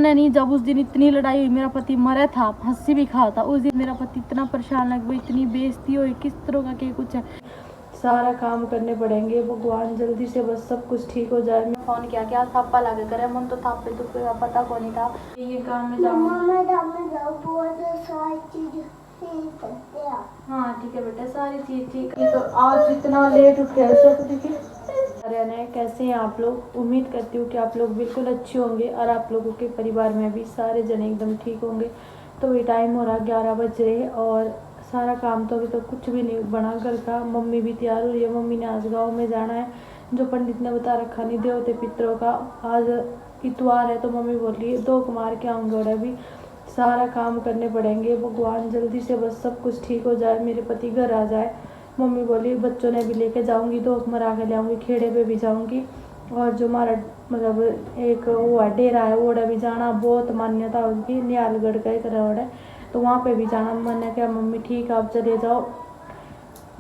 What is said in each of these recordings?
हमने नहीं, जब उस दिन इतनी लड़ाई हुई, मेरा पति मरा था, हंसी भी खा था उस दिन, मेरा पति इतना परेशान लग गया, इतनी बेइज्जती हुई, किस तरह का क्या कुछ है। सारा काम करने पड़ेंगे, भगवान जल्दी से बस सब कुछ ठीक हो जाए। मैं फोन किया क्या थापा लगे करे, मन तो थापे तो पता को नहीं था। ये काम में जाऊँ। हाँ ठीक है बेटा, सारी चीज ठीक है। तो आज इतना लेट उठ गया सब देखिए। अरे कैसे हैं आप लोग? उम्मीद करती हूँ कि आप लोग बिल्कुल अच्छे होंगे और आप लोगों के परिवार में भी सारे जने एकदम ठीक होंगे। तो ये टाइम हो रहा 11 बज रहे और सारा काम तो अभी तो कुछ भी नहीं बना घर का। मम्मी भी तैयार हो रही है, मम्मी ने आज गाँव में जाना है, जो पंडित ने बता रखा नहीं देवते पितरों का। आज इतवार है तो मम्मी बोल रही है 2 मार के आऊँगे और अभी सारा काम करने पड़ेंगे। भगवान जल्दी से बस सब कुछ ठीक हो जाए, मेरे पति घर आ जाए। मम्मी बोली बच्चों ने भी लेके जाऊंगी, 2 मरा के ले आऊँगी, खेड़े पे भी जाऊंगी। और जो हमारा मतलब एक वो है डेरा है, ओड़ा भी जाना, बहुत मान्यता उनकी, नियालगढ़ का एक रोड है, तो वहाँ पे भी जाना। मैंने कहा मम्मी ठीक है आप चले जाओ।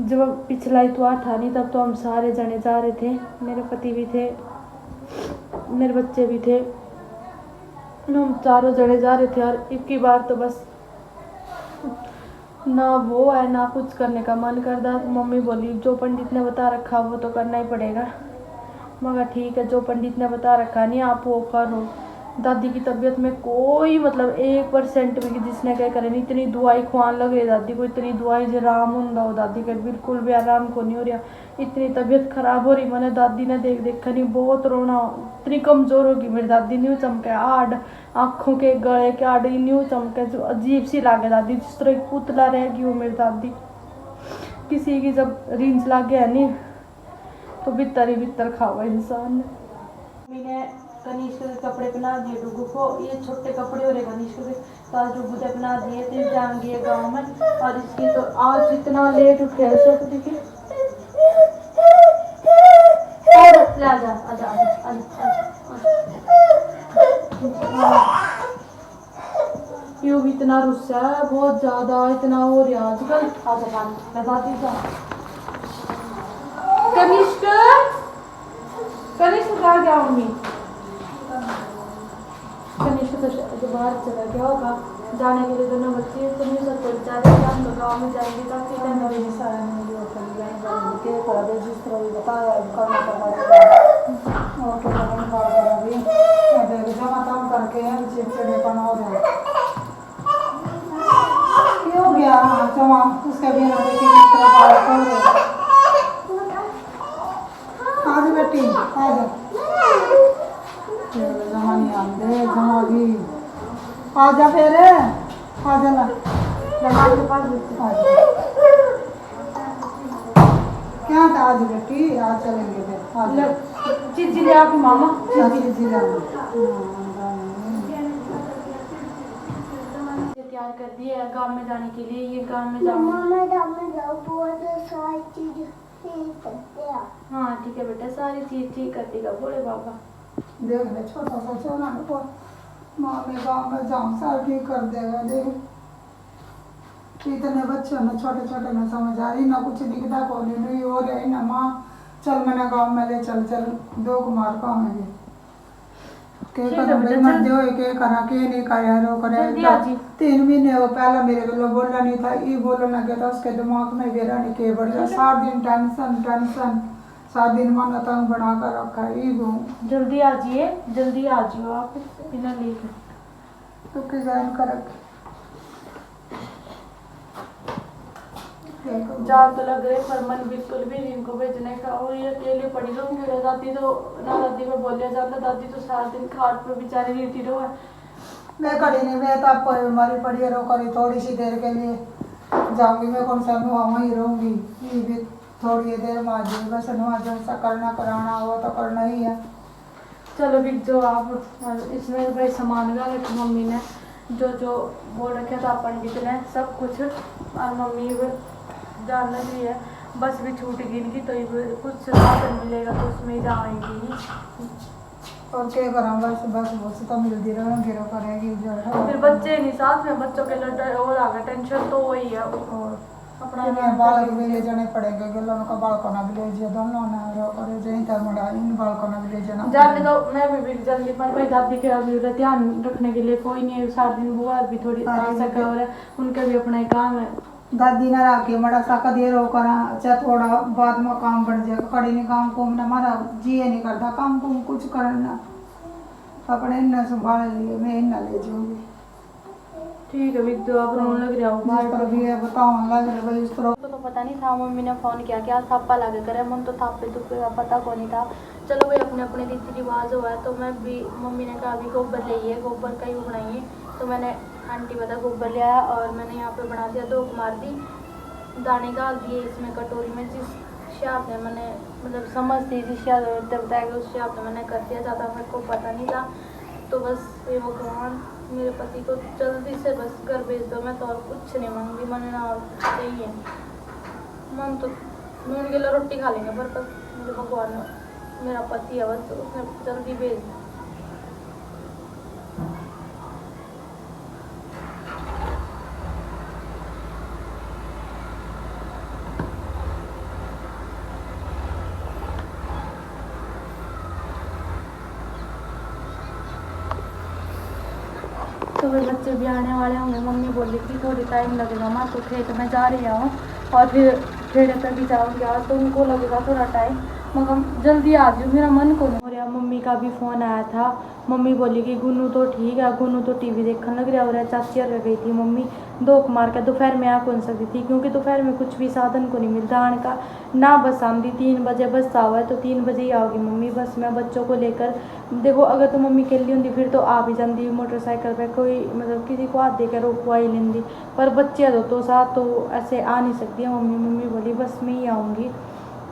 जब पिछला इतवार था नहीं तब तो हम सारे जने जा रहे थे, मेरे पति भी थे, मेरे बच्चे भी थे, हम चारों जने जा रहे थे। और एक ही बार तो बस ना वो है ना कुछ करने का मन करता। मम्मी बोली जो पंडित ने बता रखा वो तो करना ही पड़ेगा। मगर ठीक है, जो पंडित ने बता रखा नहीं आप वो करो। दादी की तबीयत में कोई मतलब 1% भी जिसने क्या करे नहीं, इतनी दवाई खुआन लग रही दादी को, इतनी दवाई जो आराम होंगे वो दादी का बिल्कुल भी आराम को नहीं हो रहा, इतनी तबीयत खराब हो रही। मैंने दादी ने देख देख नहीं बहुत रोना, इतनी कमजोर होगी मेरी दादी, न्यू चमके आड़ आँखों के गले के आड़ न्यू चमके, जो अजीब सी लागे दादी, जिस तरह एक पुतला रहेगी वो मेरी दादी। किसी की जब रींच लागे है नहीं तो बितर ही बितर खावा इंसान। मम्मी ने कनिष्क के कपड़े पहना दिए डुगू को, ये छोटे कपड़े हो रहे कनिष्क के, तो आज डुगू ने पहना दिए थे, जाएंगे गाँव में। और इसकी तो आज इतना लेट उठ गया सब देखिए। आजा आजा आजा यू भी इतना रुस्सा है बहुत ज्यादा, इतना हो रहा आजकल। आजा पानी बता दी जा। कनिष्क कनिष्क कहाँ गया मम्मी? कनिष्क तो बाहर चला गया होगा, जाने के लिए दोनों बच्चे तो नहीं सकते बेचारे, हम तो गाँव में जाएंगे काफी टाइम लगेगा। सारा नहीं हो के कर दे जिस तरह बताया करना पड़ा और तो लगन बात करा भी देख जमा काम करके चिड़चिड़ेपन हो रहा है। क्यों हो गया जमा उसके बिना देखे किस तरह बात कर रहे। आज बेटी आज जमा नहीं आते जमा भी आजा फिर आजा ना जमा के पास क्या था आज बेटी, आज चलेंगे फिर चीज़ ले आपकी मामा चीज़ ले तैयार कर दिए गाँव में जाने के लिए। ये गाँव में जाओ हाँ ठीक है बेटा, सारी चीज ठीक कर देगा बोले बाबा। देख ले छोटा सा सोना को माँ में गाँव में जाऊँ सारा ठीक कर देगा। देख इतने बच्चे ना छोटे छोटे ना समझ आ रही ना कुछ दिखता को नहीं हो रही ना माँ चल मैंने गाँव में ले चल 2 मार पाऊंगी के करा के नहीं करा रो करे 3 महीने वो पहला मेरे को बोलना नहीं था, ये बोलना गया था उसके दिमाग में गिरा नहीं के बढ़ गया 7 दिन टेंशन 7 दिन मन तंग बना कर रखा है। ये जल्दी आ जाइए आप बिना लेके तो डिजाइन कर जा तो लग रहे पर मन बिल्कुल भी नहीं इनको भेजने का। और ये अकेले पड़ी रहूंगी, दादी तो ना दादी को बोलिया जाता, दादी तो 7 दिन खाट पे बेचारी लेटी रहो है। मैं खड़ी नहीं, मैं तो आपको हमारी पड़ी रो करी थोड़ी सी देर के लिए जाऊंगी, मैं कौन सा वहीं रहूंगी, ये भी थोड़ी देर में आ जाऊंगी बस नवा जैसा करना कराना हो तो करना ही है। चलो भी जो आप इसमें भाई सामान ला रखे मम्मी ने जो बोल रखे था पंडित ने सब कुछ, और मम्मी जानना भी है बस भी छूट गई इनकी तो कुछ साधन मिलेगा तो उसमें जाएंगी और क्या करा बस तो मिलती रहेंगे करेगी जो फिर बच्चे नहीं साथ में, बच्चों के लिए वो आगे टेंशन तो वही है। और अपना में बालक भी ले जाने पड़ेंगे गलों का बालकों ना भी ले जाए दोनों ना और जहीं तक मड़ा इन बालकों ना भी ले जाना जाने दो। मैं भी जल्दी पर भाई दादी के अभी ध्यान रखने के लिए कोई नहीं है। 7 दिन बुआ भी थोड़ी सका हो रहा है, उनका भी अपना ही काम है। दादी ना राके मड़ा साका देर हो करा चाहे थोड़ा बाद में काम बन जाएगा कड़ी ने काम को ना हमारा जी नहीं करता काम को कुछ करना अपने इन्ना संभाल लिए मैं इन्ना ले जाऊंगी। ठीक है विद्यु आप रोने लग रहा हो बाहर पर भी है बताओ लग रहा भाई इस तरह तो पता नहीं था। मम्मी ने फोन किया क्या थापा लगे करे मन तो थापे तुपे का पता को नहीं था। चलो भाई अपने अपने रीति रिवाज हुआ है तो मैं भी मम्मी ने कहा अभी गोबर ले है गोबर का ही बनाइए तो मैंने आंटी बता गोबर ले आया और मैंने यहाँ पे बना दिया 2 मार दी दाने डाल दिए इसमें कटोरी में जिस हिसाब से मैंने मतलब समझ थी जिस हिसाब से बताया उस हिसाब से मैंने कर दिया ज़्यादा मेरे को पता नहीं था। तो बस ये भगवान मेरे पति को जल्दी से बस घर भेज दो। मैं तो और कुछ नहीं मांगती मैंने ना और चाहिए मन तो मैं उनके लिए रोटी खा लेंगे पर बस मेरे भगवान मेरा पति है बस उसने जल्दी भेज दिया। तो वे बच्चे भी आने वाले होंगे। मम्मी बोली कि थोड़ी टाइम लगेगा माँ तो खेत में जा रही हूँ और फिर खेड़े पे भी जाऊँगी आज तो उनको लगेगा थोड़ा टाइम मगर जल्दी आ जाऊँ मेरा मन को नहीं हो रहा। मम्मी का भी फ़ोन आया था। मम्मी बोली कि गुन्नू तो ठीक है गुन्नू तो टीवी देखने लग रहा हो रहा है। चाची और गई थी मम्मी 2 मार के दोपहर में आ कौन सकती थी क्योंकि दोपहर में कुछ भी साधन को नहीं मिलता आने का ना बस आती 3 बजे बस आवा है तो 3 बजे ही आओगी मम्मी बस मैं बच्चों को लेकर देखो अगर तो मम्मी अकेली होंगी फिर तो आ भी जाती मोटरसाइकिल पे कोई मतलब किसी को हाथ देकर रोकवा ही लेंदी पर बच्चे तो साथ तो ऐसे आ नहीं सकती है मम्मी। मम्मी बोली बस मैं ही आऊँगी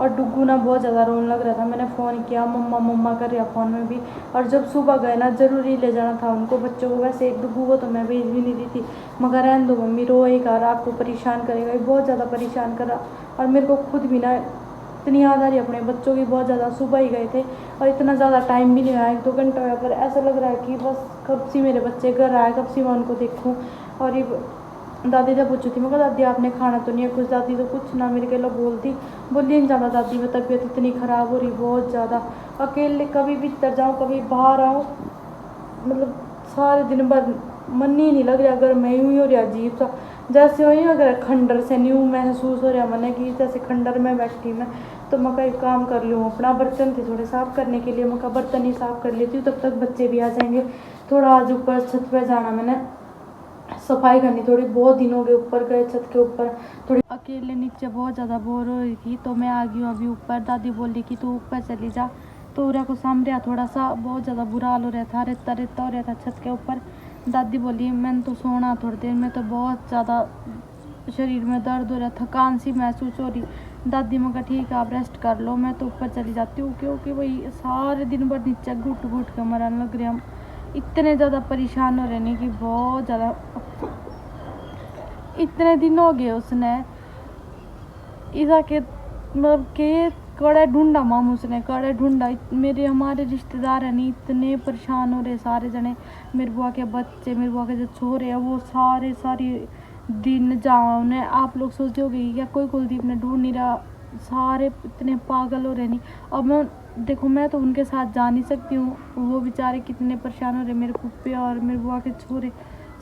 और डुग्गू ना बहुत ज़्यादा रोने लग रहा था। मैंने फ़ोन किया मम्मा मम्मा कर रहा फ़ोन में भी और जब सुबह गए ना ज़रूरी ले जाना था उनको बच्चों को वैसे एक डुग्गू को तो मैं भेज भी नहीं दी थी मगर रहने दो मम्मी रोएगा आपको परेशान करेगा बहुत ज़्यादा परेशान कर रहा और मेरे को खुद भी ना इतनी याद आ रही अपने बच्चों की बहुत ज़्यादा। सुबह ही गए थे और इतना ज़्यादा टाइम भी नहीं आया 1-2 घंटे हुआ पर ऐसा लग रहा है कि बस कब से मेरे बच्चे घर आए कब से मैं उनको देखूँ। और ये दादी जब पूछी थी मैं दादी आपने खाना तो नहीं है कुछ दादी तो कुछ ना मेरे के लोग बोलती बोली नहीं जाना दादी में तबीयत इतनी ख़राब हो रही बहुत ज़्यादा अकेले कभी भीतर जाऊँ कभी बाहर आऊँ मतलब सारे दिन भर मन ही नहीं लग रहा अगर मैं यूँ ही हो रहा अजीब सा जैसे वही अगर खंडर से न्यू महसूस हो रहा मैंने कि जैसे खंडर में बैठी मैं तो मैं कहीं काम कर लूँ। अपना बर्तन थे थोड़े साफ़ करने के लिए मैं बर्तन ही साफ़ कर लेती हूँ तब तक बच्चे भी आ जाएंगे। थोड़ा आज ऊपर छत पर जाना मैंने सफाई करनी थोड़ी बहुत दिन हो गए ऊपर गए छत के ऊपर थोड़ी अकेले नीचे बहुत ज़्यादा बोर हो रही थी तो मैं आ गई हूँ अभी ऊपर। दादी बोली कि तू ऊपर चली जा तो उरा को सामने थोड़ा सा बहुत ज़्यादा बुरा हाल हो रहा था रेता रेता हो रहा था छत के ऊपर। दादी बोली मैंने तो सोना थोड़ी देर में तो बहुत ज़्यादा शरीर में दर्द हो रहा थकान सी महसूस हो रही। दादी मैं कहा ठीक है आप रेस्ट कर लो मैं तो ऊपर चली जाती हूँ क्योंकि भाई सारे दिन भर नीचे घुट घुट के मरने लग रहे हम इतने ज़्यादा परेशान हो रहे नहीं कि बहुत ज़्यादा इतने दिन हो गए उसने इसा के मतलब के कड़े ढूंढा माम उसने कड़े ढूंढा मेरे हमारे रिश्तेदार हैं नहीं इतने परेशान हो रहे सारे जने मेरे बुआ के बच्चे मेरे बुआ के जो छोरे हैं वो सारे दिन जाओ उन्हें आप लोग सोचते हो गई क्या कोई कुलदीप ने ढूंढ नहीं रहा सारे इतने पागल हो रहे नहीं। अब मैं देखो मैं तो उनके साथ जा नहीं सकती हूँ वो बेचारे कितने परेशान हो रहे मेरे पुप्पे और मेरे बुआ के छोरे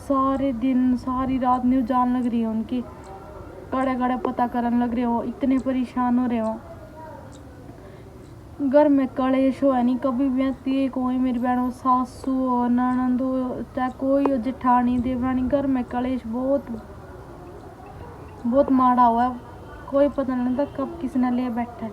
सारे दिन सारी रात न्यू जान लग रही है उनकी कड़े कड़े पता करने लग रहे हो इतने परेशान हो रहे हो। घर में कलेश हो है नहीं कभी भी आती है कोई मेरी बहन हो सासू हो ननंद हो चाहे कोई हो जेठानी देवरानी घर में कलेश बहुत माड़ा हुआ है कोई पता नहीं लगता कब किसने ले बैठा है।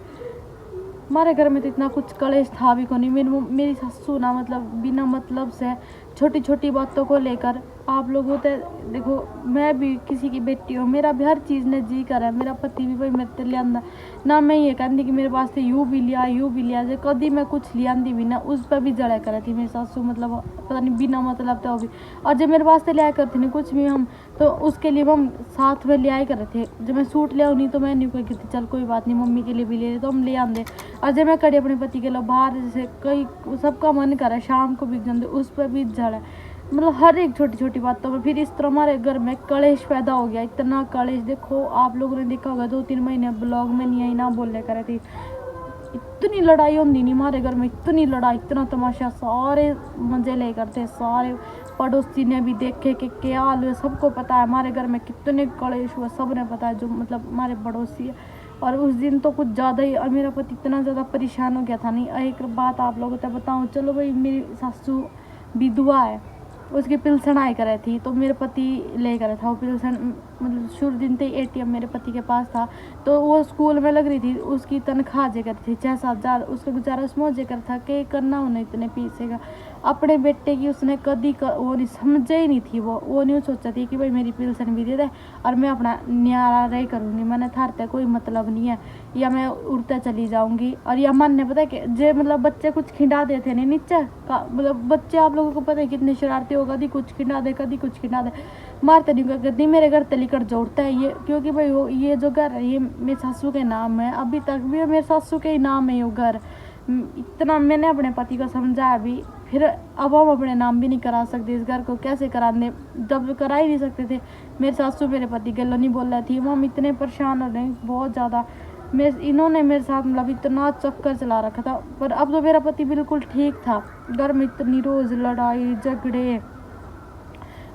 हमारे घर में तो इतना कुछ कलेश था भी को नहीं मेरी सासू ना मतलब बिना मतलब से छोटी छोटी बातों को लेकर आप लोग होते देखो मैं भी किसी की बेटी हूँ मेरा भी हर चीज़ ने जी कर है मेरा पति भी भाई मेरे ले आंदा ना मैं ये कहती कि मेरे पास यूँ भी लिया जो कभी मैं कुछ ले आंदी भी ना उस पर भी जड़ा कर थी मेरी सासू मतलब पता नहीं बिना मतलब तो भी और जब मेरे पास लिया करती नहीं कुछ भी हम तो उसके लिए हम साथ में ले आए कर रहे थे। जब मैं सूट ले नहीं तो मैं नहीं कोई कहती चल कोई बात नहीं मम्मी के लिए भी ले तो हम ले आंदे और जब मैं कड़ी अपने पति के लिए बाहर जैसे कई सबका मन करे शाम को बिक जाते उस पर भी झड़ है मतलब हर एक छोटी छोटी बातों में। फिर इस तरह हमारे घर में कलेश पैदा हो गया, इतना कलेश। देखो आप लोगों ने देखा होगा 2-3 महीने ब्लॉग में नहीं आई, ना बोलने करे थी। इतनी लड़ाई होती नहीं हमारे घर में, इतनी लड़ाई, इतना तमाशा, सारे मजे ले करते, सारे पड़ोसी ने भी देखे कि क्या हाल है, सबको पता है हमारे घर में कितने कलेश हुए, सब ने पता है, जो मतलब हमारे पड़ोसी है। और उस दिन तो कुछ ज़्यादा ही, और मेरा पति इतना ज़्यादा परेशान हो गया था। नहीं, एक बात आप लोगों को बताऊँ, चलो भाई मेरी सासू विधवा है, उसकी पिलसन आई करे थी, तो मेरे पति ले करे था वो पिलसन। मतलब शुरू दिन से ATM मेरे पति के पास था, तो वो स्कूल में लग रही थी, उसकी तनख्वाह जे कर थी 6-7 हज़ार, उसका गुजारा उसमें जे कर था कि करना उन्हें इतने पैसे का। अपने बेटे की उसने कभी वो नहीं समझे ही नहीं थी, वो नहीं सोचा थी कि भाई मेरी पिलसन भी दे दे और मैं अपना न्यारा रह करूँगी, मैंने थारते कोई मतलब नहीं है, या मैं उड़ते चली जाऊँगी। और या मन ने पता है कि जे मतलब बच्चे कुछ खिंडा देते नहीं नीचे का, मतलब बच्चे आप लोगों को पता है कितने शरारती हो, कभी कुछ खिंडा दे, कभी कुछ खिंडा दे, मारते नहीं करती। मेरे घर तलीकट जोड़ता है ये, क्योंकि भाई वो ये जो घर है ये मेरे सासू के नाम है, अभी तक भी मेरे सासू के ही नाम है ये घर। इतना मैंने अपने पति को समझाया भी, फिर अब हम अपने नाम भी नहीं करा सकते, इस घर को कैसे कराने, जब करा ही नहीं सकते थे। मेरे सासू मेरे पति गलो नहीं बोल रही थी, हम इतने परेशान हो रहे बहुत ज़्यादा। इन्होंने मेरे साथ मतलब इतना चक्कर चला रखा था। पर अब तो मेरा पति बिल्कुल ठीक था, घर में इतनी रोज़ लड़ाई झगड़े,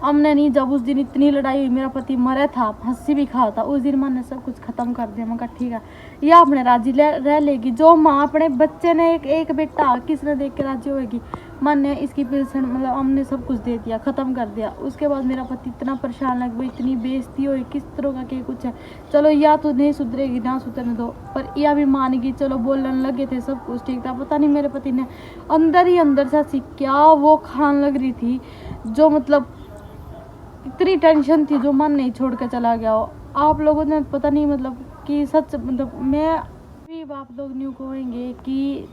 हमने नहीं, जब उस दिन इतनी लड़ाई हुई मेरा पति मरे था, हंसी भी खा था, उस दिन माँ ने सब कुछ ख़त्म कर दिया। मैं कहा ठीक है, या अपने राजी रह लेगी, जो माँ अपने बच्चे ने एक बेटा किसने देख के राजी होगी। माँ ने इसकी पेंशन मतलब हमने सब कुछ दे दिया, ख़त्म कर दिया। उसके बाद मेरा पति इतना परेशान लग गया, इतनी बेइज्जती हुई, किस तरह का क्या कुछ है। चलो या तो नहीं सुधरेगी, ना सुधरने दो, पर या भी मान गई, चलो बोलने लगे थे, सब कुछ ठीक था। पता नहीं मेरे पति ने अंदर ही अंदर से क्या वो खान लग रही थी, जो मतलब इतनी टेंशन थी, जो मन नहीं छोड़ के चला गया हो। आप लोगों ने पता नहीं मतलब कि सच, मतलब मैं भी, आप लोग न्यू कहेंगे कि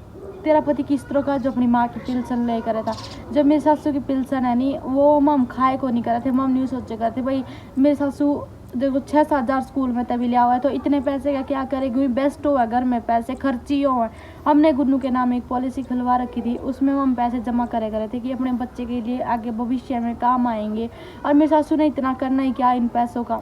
तेरा पति किस तरह का, जो अपनी माँ की पिलसन ले करे था। जब मेरी सासू की पिलसन है नहीं, वो मम खाए को नहीं करे थे, मम नहीं सोचे करते भाई मेरी सासू देखो 6-7 हज़ार स्कूल में तभी लिया हुआ है, तो इतने पैसे का क्या करेगी, बेस्ट हो है घर में पैसे खर्ची हो है। हमने गुन्नू के नाम एक पॉलिसी खुलवा रखी थी, उसमें हम पैसे जमा करे करे थे कि अपने बच्चे के लिए आगे भविष्य में काम आएंगे। और मेरी सासू ने इतना करना ही क्या इन पैसों का।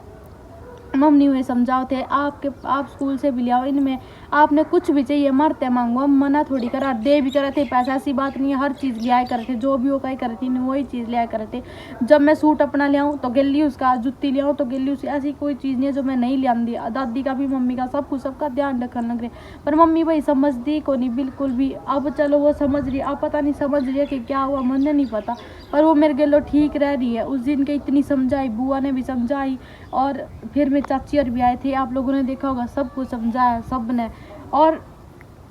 मम्मी हुए समझाओ थे आप स्कूल से भी ले आओ, इनमें आपने कुछ भी चाहिए मरते मांगो, हम मना थोड़ी करा, दे भी करे थे पैसा, ऐसी बात नहीं है, हर चीज़ ले आए करे थे, जो भी वो कहीं करे थी वही चीज़ ले आए करे थे। जब मैं सूट अपना ले आऊँ तो गिल्ली उसका, जुत्ती ले आऊँ तो गिल्ली उसकी, ऐसी कोई चीज़ नहीं है जो मैं नहीं ले आती। दादी का भी मम्मी का सब कुछ सबका ध्यान रखने लग रहे, पर मम्मी भाई समझती को नहीं बिल्कुल भी। अब चलो वो समझ रही, अब पता नहीं समझ रही है कि क्या हुआ मुझे नहीं पता, पर वो मेरे गलो ठीक रह रही है। उस दिन के इतनी समझाई, बुआ ने भी समझाई, और फिर मेरे चाची और भी आए थे, आप लोगों ने देखा होगा, सब कुछ समझाया सब ने। और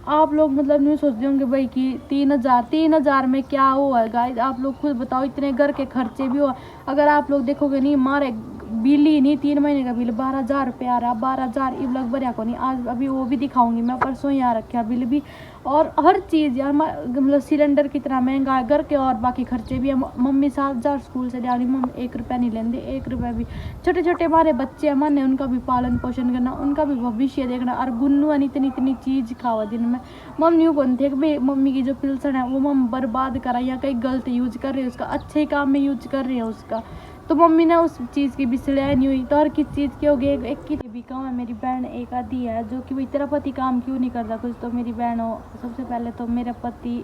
आप लोग मतलब नहीं सोचते होंगे भाई कि 3,000 में क्या हुआ है गाइस, आप लोग खुद बताओ, इतने घर के खर्चे भी हो। अगर आप लोग देखोगे नहीं, मारे बिल ही नहीं, 3 महीने का बिल 12,000 रुपये आ रहा, 12,000 इब लग भरिया को नहीं। आज अभी वो भी दिखाऊंगी मैं, परसों ही आ रखा बिल भी, और हर चीज़ यार मतलब सिलेंडर कितना महंगा है, घर के और बाकी खर्चे भी है। मम्मी 7,000 स्कूल से डाली, मम्मी 1 रुपया नहीं लेंदे, 1 रुपया भी। छोटे छोटे हमारे बच्चे हैं, मन है उनका भी पालन पोषण करना, उनका भी भविष्य देखना। और गुन्नू इतनी इतनी चीज़ खावा दिन में, मम्मी कौन थे कि भाई मम्मी की जो पिलसन है वो मम बर्बाद करा, या कहीं गलत यूज कर रहे हैं उसका, अच्छे काम में यूज कर रहे हैं उसका, तो मम्मी ने उस चीज़ की भी सिलाई नहीं हुई। तो हर किस चीज़ की होगी, एक की भी काम है। मेरी बहन एक आधी है जो कि भाई तेरा पति काम क्यों नहीं करता कुछ, तो मेरी बहन हो। सबसे पहले तो मेरा पति,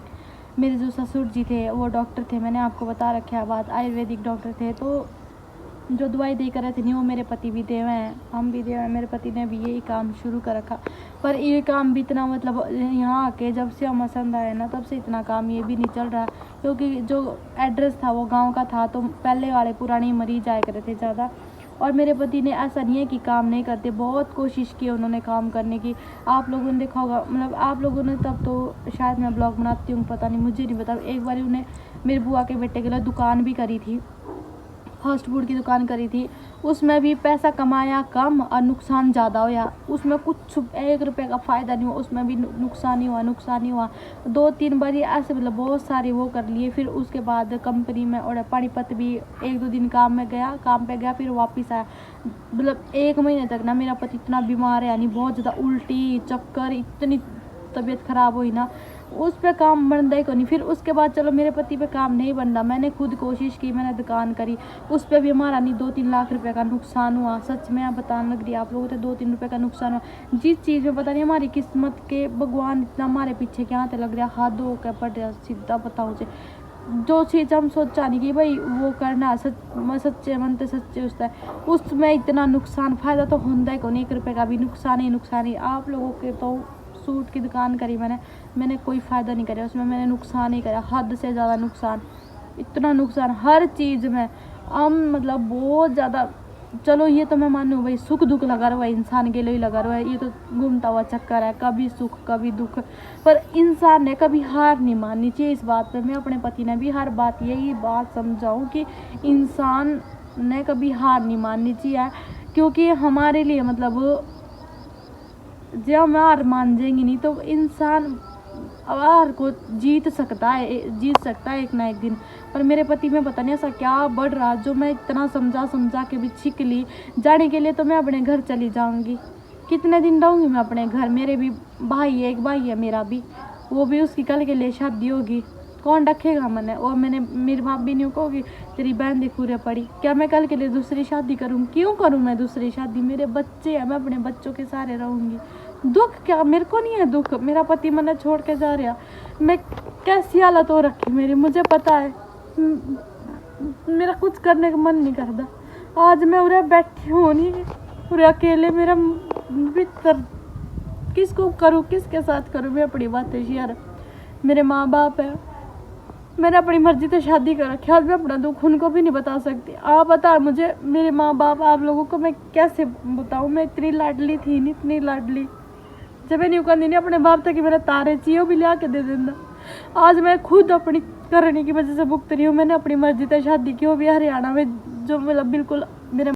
मेरे जो ससुर जी थे वो डॉक्टर थे, मैंने आपको बता रखा है बात, आयुर्वेदिक डॉक्टर थे, तो जो दवाई दे कर रहे थे नहीं, वो मेरे पति भी देवे हैं, हम भी देवे हैं। मेरे पति ने भी यही काम शुरू कर रखा, पर ये काम भी इतना मतलब यहाँ आके जब से हम असंद आए ना, तब से इतना काम ये भी नहीं चल रहा, क्योंकि जो एड्रेस था वो गांव का था, तो पहले वाले पुराने मरीज आए करते थे ज़्यादा। और मेरे पति ने ऐसा नहीं है कि काम नहीं करते, बहुत कोशिश की उन्होंने काम करने की। आप लोगों ने देखा होगा, मतलब आप लोगों ने, तब तो शायद मैं ब्लॉग बनाती हूँ, पता नहीं, मुझे नहीं पता। एक बार उन्हें मेरी बुआ के बेटे के लिए दुकान भी करी थी, फास्ट फूड की दुकान करी थी, उसमें भी पैसा कमाया कम और नुकसान ज़्यादा होया। उसमें कुछ 1 रुपये का फ़ायदा नहीं हुआ, उसमें भी नुकसान ही हुआ। 2-3 बार ऐसे मतलब बहुत सारे वो कर लिए। फिर उसके बाद कंपनी में और पानीपत भी 1-2 दिन काम पे गया, फिर वापस आया। मतलब 1 महीने तक ना मेरा पति इतना बीमार है, यानी बहुत ज़्यादा उल्टी चक्कर, इतनी तबीयत ख़राब हुई ना, उस पे काम बनता ही को नहीं। फिर उसके बाद चलो मेरे पति पे काम नहीं बन रहा, मैंने खुद कोशिश की, मैंने दुकान करी, उस पर भी हमारा नहीं 2-3 लाख रुपए का नुकसान हुआ। सच में आप बताने लग रही आप लोगों को 2-3 रुपए का नुकसान हुआ, जिस चीज़ में पता नहीं हमारी किस्मत के भगवान इतना हमारे पीछे क्या थे लग रहा, हाथ धो के पड़ रहा सीधा बताऊँ से। जो चीज़ हम सोचा नहीं कि भाई वो करना सच्चे मन से सच्चे उसका उसमें इतना नुकसान, फ़ायदा तो होता ही को नहीं, 1 रुपये का भी नुकसान ही। आप लोगों के तो सूट की दुकान करी मैंने कोई फ़ायदा नहीं करा उसमें, मैंने नुकसान ही करा, हद से ज़्यादा नुकसान, इतना नुकसान हर चीज़ में। मतलब बहुत ज़्यादा। चलो ये तो मैं मानूँ भाई सुख दुख लगा रहा है, इंसान के लिए ही लगा रहा है, ये तो घूमता हुआ चक्कर है, कभी सुख कभी दुख। पर इंसान ने कभी हार नहीं माननी चाहिए इस बात पे। मैं अपने पति ने भी हर बात यही बात समझाऊँ कि इंसान ने कभी हार नहीं माननी चाहिए, क्योंकि हमारे लिए मतलब जब हम हार मान जाएंगे नहीं तो इंसान हार को जीत सकता है एक ना एक दिन। पर मेरे पति में पता नहीं ऐसा क्या बढ़ रहा, जो मैं इतना समझा के भी छिक ली। जाने के लिए तो मैं अपने घर चली जाऊंगी, कितने दिन रहूंगी मैं अपने घर। मेरे भी एक भाई है मेरा भी, वो भी उसकी कल के लिए शादी होगी, कौन रखेगा मैंने। और मेरी माँ भी नहीं कहोगी तेरी बहन दिखूरे पड़ी, क्या मैं कल के लिए दूसरी शादी करूँ? क्यों करूँ मैं दूसरी शादी? मेरे बच्चे हैं, मैं अपने बच्चों के सारे रहूँगी। दुख क्या मेरे को नहीं है दुख, मेरा पति मैंने छोड़ के जा रहा, मैं कैसी हालत हो रखी मेरी मुझे पता है। मेरा कुछ करने का मन नहीं करता। आज मैं उरे बैठी हूँ नहीं उरे अकेले, मेरा भीतर किसको करूँ किसके साथ करूँ मैं अपनी बातें शेयर। मेरे माँ बाप है, मैंने अपनी मर्जी से शादी कर रखी, आज मैं अपना दुख उनको भी नहीं बता सकती। आप बता मुझे मेरे माँ बाप आप लोगों को मैं कैसे बताऊँ। मैं इतनी लाडली थी नहीं, इतनी लाडली, जब मैं नहीं कहती नहीं अपने बाप तक कि मेरे तारे चाहिए वो भी लिया के दे देना। आज मैं खुद अपनी करने की वजह से भुगत रही हूँ। मैंने अपनी मर्जी से शादी की, वो भी हरियाणा में, जो मतलब बिल्कुल